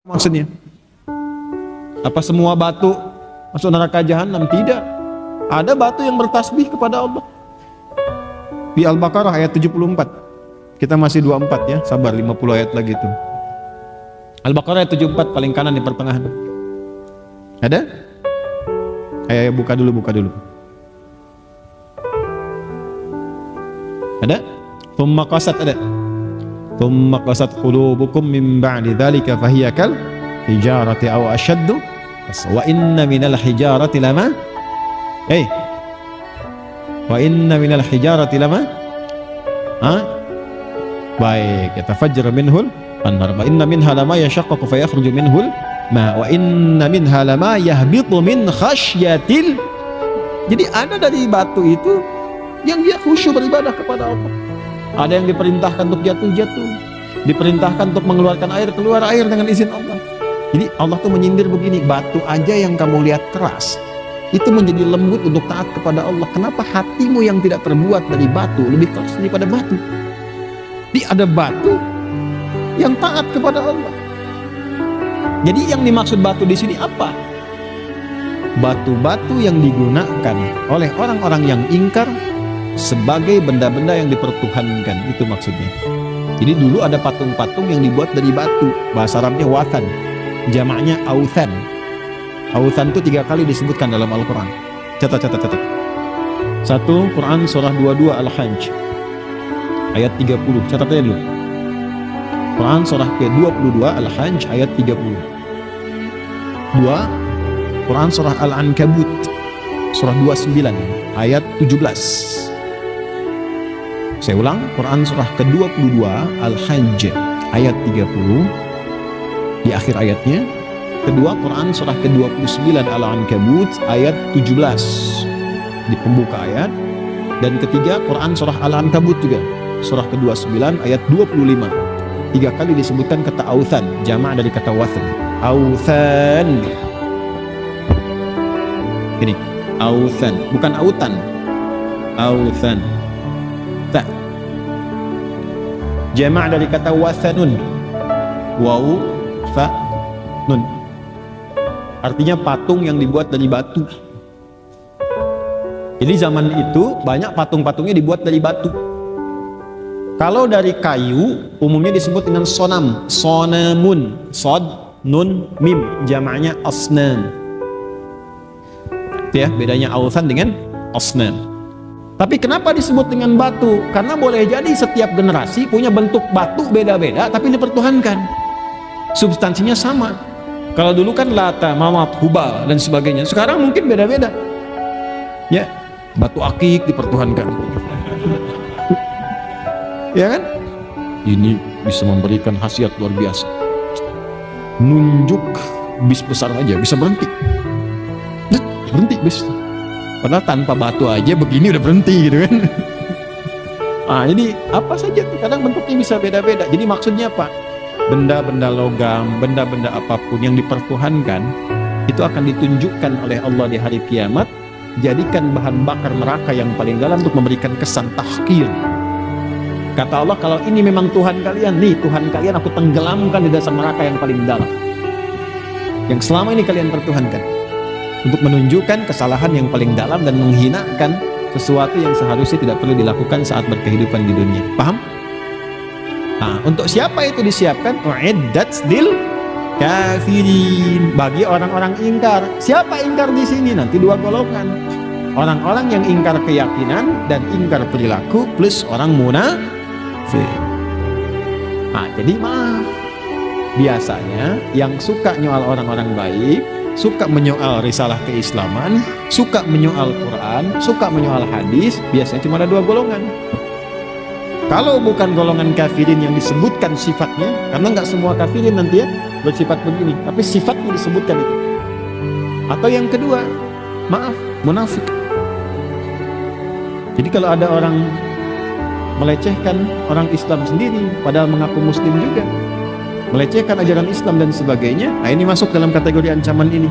Maksudnya, apa semua batu masuk neraka jahanam? Tidak. Ada batu yang bertasbih kepada Allah. Di Al-Baqarah ayat 74. Kita masih 24 ya, sabar 50 ayat lagi itu. Al-Baqarah ayat 74 paling kanan di pertengahan. Ada? Ayo buka dulu. Ada? Thumma qasat ada. Thumma qasat qulubukum min ba'di dzalika fahiya kal hijarati aw ashaddu wa inna minal hijarati lama wa inna minal hijarati lama baik yatafajjaru minhul anhar wa inna minha lama yashaqqaqu fayakhruju minhul ma wa inna minha lama yahbitu min khasyatil. Jadi ada dari batu itu yang dia khusyuk beribadah kepada Allah. Ada yang diperintahkan untuk jatuh, diperintahkan untuk mengeluarkan air, keluar air dengan izin Allah. Jadi Allah tuh menyindir begini, batu aja yang kamu lihat keras itu menjadi lembut untuk taat kepada Allah. Kenapa hatimu yang tidak terbuat dari batu lebih keras daripada batu? Jadi ada batu yang taat kepada Allah. Jadi yang dimaksud batu di sini apa? Batu-batu yang digunakan oleh orang-orang yang ingkar sebagai benda-benda yang dipertuhankan, itu maksudnya. Jadi dulu ada patung-patung yang dibuat dari batu, bahasa Arabnya wathan, jamaknya authan. Authan itu 3 kali disebutkan dalam Al-Quran. Catat. 1 Quran surah 22 Al-Hajj ayat 30, catat aja dulu. Quran surah ke-22 Al-Hajj ayat 30. 2 Quran surah Al-Ankabut surah 29 ayat 17. Saya ulang, Quran surah ke-22 Al-Hajj ayat 30 di akhir ayatnya. Kedua, Quran surah ke-29 Al-Ankabut ayat 17 di pembuka ayat. Dan ketiga, Quran surah Al-Ankabut juga surah ke-29 ayat 25. 3 kali disebutkan kata authan, jamak dari kata wathan. Authan. Ini authan, bukan autan. Authan. Ta. Jamak dari kata wathanun. Waw fa nun. Artinya patung yang dibuat dari batu. Jadi zaman itu banyak patung-patungnya dibuat dari batu. Kalau dari kayu umumnya disebut dengan sonam, sonamun, sod, nun, mim, jamaknya asnan. Itu ya bedanya authan dengan asnan. Tapi kenapa disebut dengan batu? Karena boleh jadi setiap generasi punya bentuk batu beda-beda tapi dipertuhankan. Substansinya sama. Kalau dulu kan Lata, Manat, Hubal dan sebagainya. Sekarang mungkin beda-beda. Ya, batu akik dipertuhankan. Ya kan? Ini bisa memberikan khasiat luar biasa. Nunjuk bis besar aja bisa berhenti. Berhenti bis. Padahal tanpa batu aja begini udah berhenti gitu kan. Jadi apa saja tuh kadang bentuknya bisa beda-beda. Jadi maksudnya apa? Benda-benda logam, benda-benda apapun yang dipertuhankan itu akan ditunjukkan oleh Allah di hari kiamat, jadikan bahan bakar neraka yang paling dalam untuk memberikan kesan tahqir. Kata Allah, kalau ini memang Tuhan kalian, nih Tuhan kalian aku tenggelamkan di dasar neraka yang paling dalam yang selama ini kalian pertuhankan, untuk menunjukkan kesalahan yang paling dalam dan menghinakan sesuatu yang seharusnya tidak perlu dilakukan saat berkehidupan di dunia. Paham? Untuk siapa itu disiapkan? Uiddat lil kafirin, bagi orang-orang ingkar. Siapa ingkar di sini? Nanti 2 golongan. Orang-orang yang ingkar keyakinan dan ingkar perilaku plus orang munafik. Jadi maaf. Biasanya yang suka nyoal orang-orang baik, suka menyoal risalah keislaman, suka menyoal Quran, suka menyoal hadis, biasanya cuma ada 2 golongan. Kalau bukan golongan kafirin yang disebutkan sifatnya, karena nggak semua kafirin nanti ya bersifat begini, tapi sifatnya disebutkan itu. Atau yang kedua, maaf, munafik. Jadi kalau ada orang melecehkan orang Islam sendiri, padahal mengaku muslim juga, melecehkan ajaran Islam dan sebagainya, ini masuk dalam kategori ancaman ini.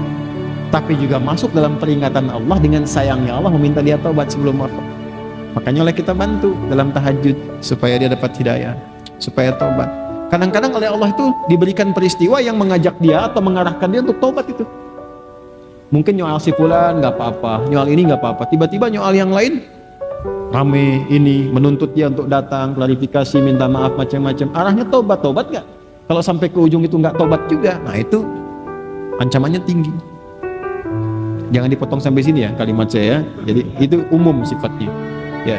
Tapi juga masuk dalam peringatan Allah dengan sayangnya Allah meminta dia taubat sebelum wafat. Makanya oleh kita bantu dalam tahajud supaya dia dapat hidayah, supaya taubat. Kadang-kadang oleh Allah itu diberikan peristiwa yang mengajak dia atau mengarahkan dia untuk tobat itu. Mungkin nyoal si fulan nggak apa-apa, nyoal ini nggak apa-apa. Tiba-tiba nyoal yang lain rame ini menuntut dia untuk datang, klarifikasi, minta maaf macam-macam. Arahnya tobat nggak? Kalau sampai ke ujung itu nggak tobat juga, nah itu ancamannya tinggi. Jangan dipotong sampai sini ya kalimat saya. Jadi itu umum sifatnya. Ya.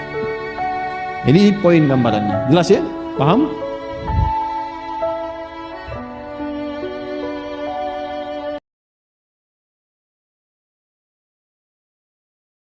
Ini poin gambarannya. Jelas ya? Paham?